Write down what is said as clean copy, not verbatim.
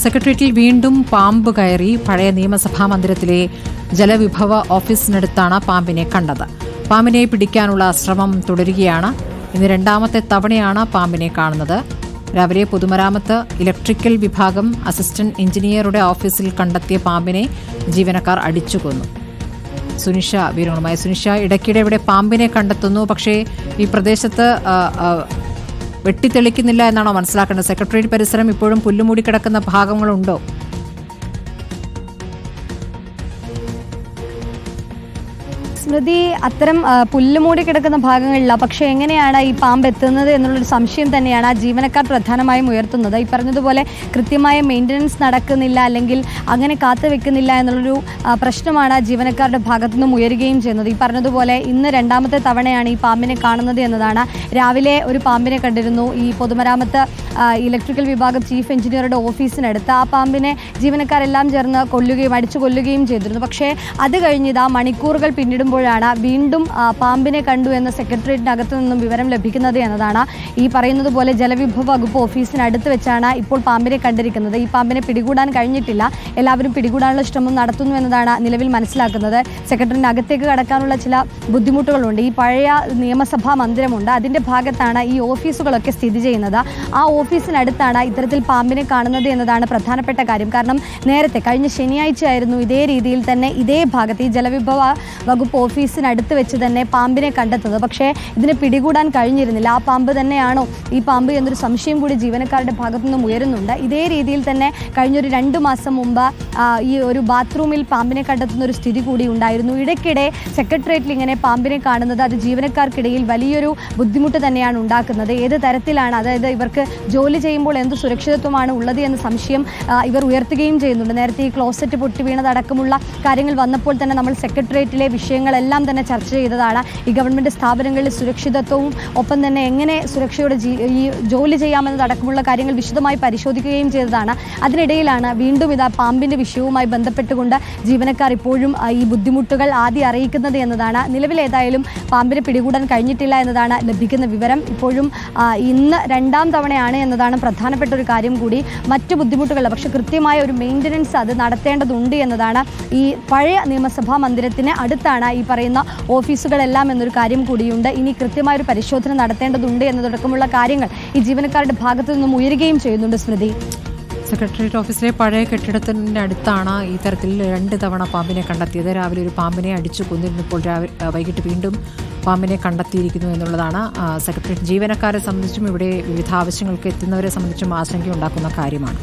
സെക്രട്ടേറിയറ്റിൽ വീണ്ടും പാമ്പ് കയറി. പഴയ നിയമസഭാ മന്ദിരത്തിലെ ജലവിഭവ ഓഫീസിനടുത്താണ് പാമ്പിനെ കണ്ടത്. പാമ്പിനെ പിടിക്കാനുള്ള ശ്രമം തുടരുകയാണ്. ഇന്ന് രണ്ടാമത്തെ തവണയാണ് പാമ്പിനെ കാണുന്നത്. രാവിലെ പൊതുമരാമത്ത് ഇലക്ട്രിക്കൽ വിഭാഗം അസിസ്റ്റന്റ് എഞ്ചിനീയറുടെ ഓഫീസിൽ കണ്ടെത്തിയ പാമ്പിനെ ജീവനക്കാർ അടിച്ചു കൊന്നു. സുനിഷ വീരങ്ങളുമായി. സുനിഷ, ഇടയ്ക്കിടെ ഇവിടെ പാമ്പിനെ കണ്ടെത്തുന്നു, പക്ഷേ ഈ പ്രദേശത്ത് വെട്ടിത്തെളിക്കുന്നില്ല എന്നാണോ മനസ്സിലാക്കേണ്ടത്? സെക്രട്ടേറിയറ്റ് പരിസരം ഇപ്പോഴും പുല്ലുമൂടി കിടക്കുന്ന ഭാഗങ്ങളുണ്ടോ? സ്മൃതി, അത്തരം പുല്ലുമൂടി കിടക്കുന്ന ഭാഗങ്ങളില്ല. പക്ഷേ എങ്ങനെയാണ് ഈ പാമ്പ് എത്തുന്നത് എന്നുള്ളൊരു സംശയം തന്നെയാണ് ആ ജീവനക്കാർ പ്രധാനമായും ഉയർത്തുന്നത്. ഈ പറഞ്ഞതുപോലെ കൃത്യമായ മെയിൻ്റനൻസ് നടക്കുന്നില്ല, അല്ലെങ്കിൽ അങ്ങനെ കാത്തു വെക്കുന്നില്ല എന്നുള്ളൊരു പ്രശ്നമാണ് ജീവനക്കാരുടെ ഭാഗത്തു നിന്നും ഉയരുകയും ചെയ്യുന്നത്. ഈ പറഞ്ഞതുപോലെ ഇന്ന് രണ്ടാമത്തെ തവണയാണ് ഈ പാമ്പിനെ കാണുന്നത് എന്നതാണ്. രാവിലെ ഒരു പാമ്പിനെ കണ്ടിരുന്നു ഈ പൊതുമരാമത്ത് ഇലക്ട്രിക്കൽ വിഭാഗം ചീഫ് എഞ്ചിനീയറുടെ ഓഫീസിനടുത്ത്. ആ പാമ്പിനെ ജീവനക്കാരെല്ലാം ചേർന്ന് അടിച്ചു കൊല്ലുകയും ചെയ്തിരുന്നു. പക്ഷേ അത് കഴിഞ്ഞിതാ മണിക്കൂറുകൾ പിന്നിടുമ്പോഴാണ് വീണ്ടും പാമ്പിനെ കണ്ടു എന്ന സെക്രട്ടേറിയറ്റിനകത്ത് നിന്നും വിവരം ലഭിക്കുന്നത് എന്നതാണ്. ഈ പറയുന്നത് പോലെ ജലവിഭവ വകുപ്പ് ഓഫീസിനടുത്ത് വെച്ചാണ് ഇപ്പോൾ പാമ്പിനെ കണ്ടിരിക്കുന്നത്. ഈ പാമ്പിനെ പിടികൂടാൻ കഴിഞ്ഞിട്ടില്ല. എല്ലാവരും പിടികൂടാനുള്ള ശ്രമം നടത്തുന്നു എന്നതാണ് നിലവിൽ മനസ്സിലാക്കുന്നത്. സെക്രട്ടറിന് അകത്തേക്ക് കടക്കാനുള്ള ചില ബുദ്ധിമുട്ടുകളുണ്ട്. ഈ പഴയ നിയമസഭാ മന്ദിരമുണ്ട്, അതിൻ്റെ ഭാഗത്താണ് ഈ ഓഫീസുകളൊക്കെ സ്ഥിതി ചെയ്യുന്നത്. ആ ഓഫീസിനടുത്താണ് ഇത്തരത്തിൽ പാമ്പിനെ കാണുന്നത് എന്നതാണ് പ്രധാനപ്പെട്ട കാര്യം. കാരണം നേരത്തെ കഴിഞ്ഞ ശനിയാഴ്ചയായിരുന്നു ഇതേ രീതിയിൽ തന്നെ ഇതേ ഭാഗത്ത് ഈ ജലവിഭവ വകുപ്പ് ഓഫീസിനടുത്ത് വെച്ച് തന്നെ പാമ്പിനെ കണ്ടെത്തുന്നത്. പക്ഷേ ഇതിനെ പിടികൂടാൻ കഴിഞ്ഞിരുന്നില്ല. ആ പാമ്പ് തന്നെയാണോ ഈ പാമ്പ് എന്നൊരു സംശയം കൂടി ജീവനക്കാരുടെ ഭാഗത്തു നിന്നും ഉയരുന്നുണ്ട്. ഇതേ രീതിയിൽ തന്നെ കഴിഞ്ഞൊരു 2 മാസം മുമ്പ് ഈ ഒരു ബാത്റൂമിൽ പാമ്പിനെ കണ്ടെത്തുന്ന ഒരു സ്ഥിതി കൂടി ഉണ്ടായിരുന്നു. ഇടയ്ക്കിടെ സെക്രട്ടേറിയറ്റിൽ ഇങ്ങനെ പാമ്പിനെ കാണുന്നത് അത് ജീവനക്കാർക്കിടയിൽ വലിയൊരു ബുദ്ധിമുട്ട് തന്നെയാണ് ഉണ്ടാക്കുന്നത്. ഏത് തരത്തിലാണ്, അതായത് ഇവർക്ക് ജോലി ചെയ്യുമ്പോൾ എന്ത് സുരക്ഷിതത്വമാണ് ഉള്ളത് എന്ന സംശയം ഇവർ ഉയർത്തുകയും ചെയ്യുന്നുണ്ട്. നേരത്തെ ഈ ക്ലോസറ്റ് പൊട്ടി വീണതടക്കമുള്ള കാര്യങ്ങൾ വന്നപ്പോൾ തന്നെ നമ്മൾ സെക്രട്ടേറിയറ്റിലെ വിഷയങ്ങളെല്ലാം തന്നെ ചർച്ച ചെയ്തതാണ്. ഈ ഗവൺമെൻറ് സ്ഥാപനങ്ങളിൽ സുരക്ഷിതത്വവും ഒപ്പം തന്നെ എങ്ങനെ സുരക്ഷയോടെ ഈ ജോലി ചെയ്യാമെന്നതടക്കമുള്ള കാര്യങ്ങൾ വിശദമായി പരിശോധിക്കുകയും ചെയ്തതാണ്. അതിനിടയിലാണ് വീണ്ടും ഇതാ പാമ്പിൻ്റെ വിഷയവുമായി ബന്ധപ്പെട്ടുകൊണ്ട് ജീവനക്കാർ ഇപ്പോഴും ഈ ബുദ്ധിമുട്ടുകൾ ആദ്യം അറിയിക്കുന്നത് എന്നതാണ്. നിലവിലേതായാലും പാമ്പിനെ പിടികൂടാൻ കഴിഞ്ഞിട്ടില്ല എന്നതാണ് ലഭിക്കുന്ന വിവരം. ഇപ്പോഴും ഇന്ന് രണ്ടാം തവണയാണ് എന്നതാണ് പ്രധാനപ്പെട്ട ഒരു കാര്യം കൂടി. മറ്റു ബുദ്ധിമുട്ടുകൾ, പക്ഷേ കൃത്യമായ ഒരു മെയിൻ്റനൻസ് അത് നടത്തേണ്ടതുണ്ട് എന്നതാണ്. ഈ പഴയ നിയമസഭാ മന്ദിരത്തിന് അടുത്താണ് ഈ പറയുന്ന ഓഫീസുകളെല്ലാം എന്നൊരു കാര്യം കൂടിയുണ്ട്. ഇനി കൃത്യമായൊരു പരിശോധന നടത്തേണ്ടതുണ്ട് എന്നതടക്കമുള്ള കാര്യങ്ങൾ ഈ ജീവനക്കാരുടെ ഭാഗത്തു നിന്നും ഉയരുകയും ചെയ്യുന്നുണ്ട്. സ്മൃതി, സെക്രട്ടേറിയറ്റ് ഓഫീസിലെ പഴയ കെട്ടിടത്തിൻ്റെ അടുത്താണ് ഈ തരത്തിൽ 2 തവണ പാമ്പിനെ കണ്ടെത്തിയത്. രാവിലെ ഒരു പാമ്പിനെ അടിച്ചു കൊന്നിരുന്നപ്പോൾ വൈകിട്ട് വീണ്ടും പാമ്പിനെ കണ്ടെത്തിയിരിക്കുന്നു എന്നുള്ളതാണ് സെക്രട്ടേറിയറ്റ് ജീവനക്കാരെ സംബന്ധിച്ചും ഇവിടെ വിവിധ ആവശ്യങ്ങൾക്ക് എത്തുന്നവരെ സംബന്ധിച്ചും ആശങ്കയുണ്ടാക്കുന്ന കാര്യമാണ്.